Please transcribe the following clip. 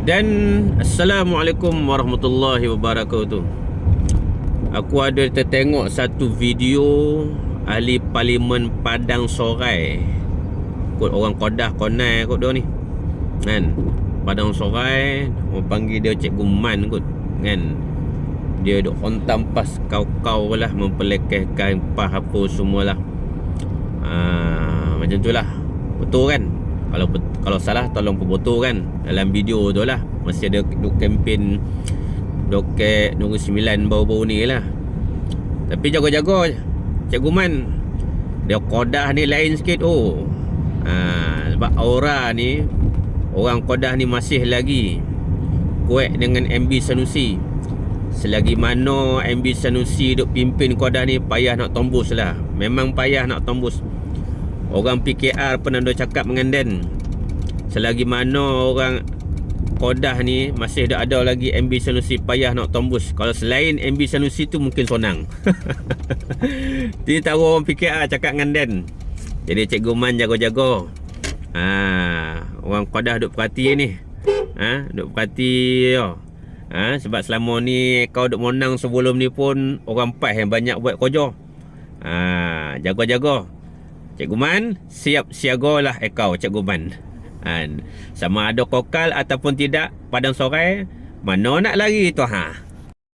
Dan Assalamualaikum warahmatullahi wabarakatuh. Aku ada tertengok satu video ahli parlimen Padang Sorai. Kot orang Kedah Konai kot dia ni. Kan? Padang Sorai, orang panggil dia Cikgu Man kot. Kan? Dia duk hontam pas kau-kau lah, memperlekehkan pas apa semualah. Macam tu lah. Betul kan? Kalau salah tolong perbetul kan. Dalam video tu lah masih ada duk kempen Doket Negeri Sembilan baru-baru ni lah. Tapi jaga-jaga Cikgu Man, dia Kedah ni lain sikit sebab aura ni, orang Kedah ni masih lagi kuat dengan MB Sanusi. Selagi mana MB Sanusi duk pimpin Kedah ni, payah nak tembus lah. Memang payah nak tembus. Orang PKR pernah dah cakap dengan Dan, selagi mana orang Kedah ni masih ada lagi MB Sanusi, payah nak tembus. Kalau selain MB Sanusi tu mungkin senang. Dia tahu orang PKR cakap dengan Dan. Jadi Cikgu Man jaga-jaga. Orang Kedah duk perhati ni. Duk perhati yo. Sebab selama ni kau duk menang, sebelum ni pun orang PAS yang banyak buat kerja. Jaga-jaga. Cikgu Man, siap siagalah kau Cikgu Man. Sama ada kokal ataupun tidak Padang Sorai, mana nak lari tu